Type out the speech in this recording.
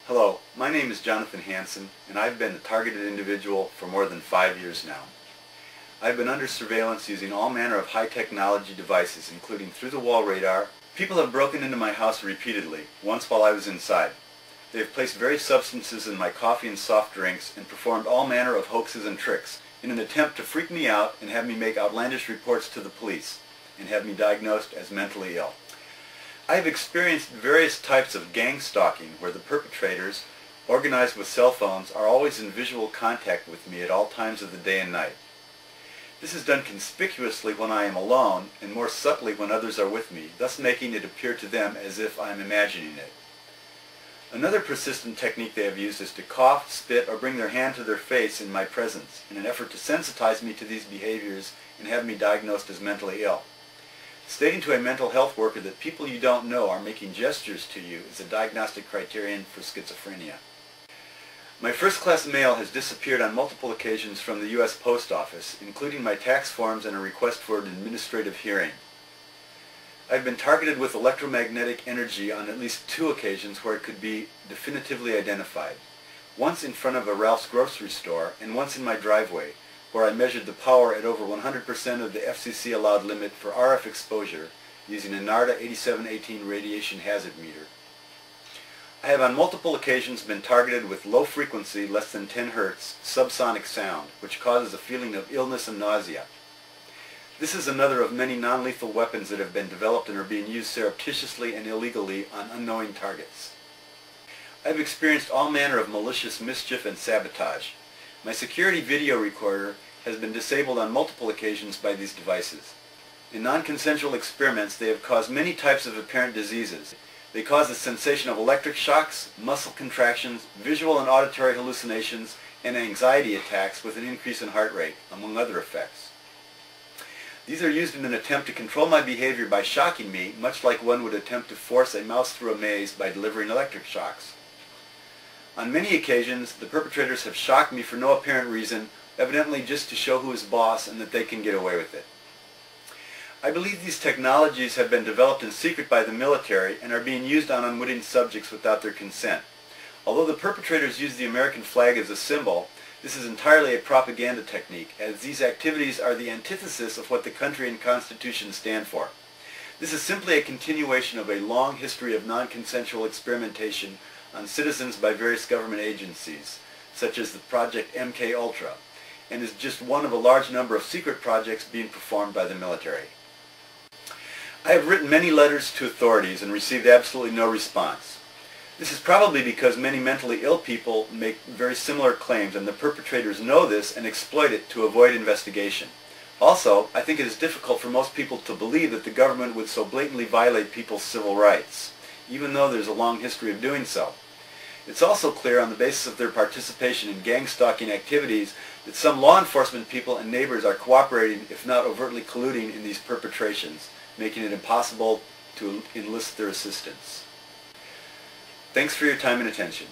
Hello, my name is Jonathan Hansen, and I've been a targeted individual for more than 5 years now. I've been under surveillance using all manner of high-technology devices, including through-the-wall radar. People have broken into my house repeatedly, once while I was inside. They have placed various substances in my coffee and soft drinks and performed all manner of hoaxes and tricks in an attempt to freak me out and have me make outlandish reports to the police and have me diagnosed as mentally ill. I have experienced various types of gang stalking where the perpetrators, organized with cell phones, are always in visual contact with me at all times of the day and night. This is done conspicuously when I am alone and more subtly when others are with me, thus making it appear to them as if I am imagining it. Another persistent technique they have used is to cough, spit, or bring their hand to their face in my presence in an effort to sensitize me to these behaviors and have me diagnosed as mentally ill. Stating to a mental health worker that people you don't know are making gestures to you is a diagnostic criterion for schizophrenia. My first-class mail has disappeared on multiple occasions from the U.S. Post Office, including my tax forms and a request for an administrative hearing. I've been targeted with electromagnetic energy on at least 2 occasions where it could be definitively identified. Once in front of a Ralph's grocery store and once in my driveway, where I measured the power at over 100% of the FCC allowed limit for RF exposure using a NARDA 8718 radiation hazard meter. I have on multiple occasions been targeted with low frequency, less than 10 Hz, subsonic sound, which causes a feeling of illness and nausea. This is another of many non-lethal weapons that have been developed and are being used surreptitiously and illegally on unknowing targets. I have experienced all manner of malicious mischief and sabotage. My security video recorder has been disabled on multiple occasions by these devices. In non-consensual experiments, they have caused many types of apparent diseases. They cause the sensation of electric shocks, muscle contractions, visual and auditory hallucinations, and anxiety attacks with an increase in heart rate, among other effects. These are used in an attempt to control my behavior by shocking me, much like one would attempt to force a mouse through a maze by delivering electric shocks. On many occasions, the perpetrators have shocked me for no apparent reason, evidently just to show who is boss and that they can get away with it. I believe these technologies have been developed in secret by the military and are being used on unwitting subjects without their consent. Although the perpetrators use the American flag as a symbol, this is entirely a propaganda technique, as these activities are the antithesis of what the country and Constitution stand for. This is simply a continuation of a long history of non-consensual experimentation on citizens by various government agencies, such as the Project MKUltra, and is just one of a large number of secret projects being performed by the military. I have written many letters to authorities and received absolutely no response. This is probably because many mentally ill people make very similar claims, and the perpetrators know this and exploit it to avoid investigation. Also, I think it is difficult for most people to believe that the government would so blatantly violate people's civil rights, even though there's a long history of doing so. It's also clear on the basis of their participation in gang stalking activities that some law enforcement people and neighbors are cooperating, if not overtly colluding, in these perpetrations, making it impossible to enlist their assistance. Thanks for your time and attention.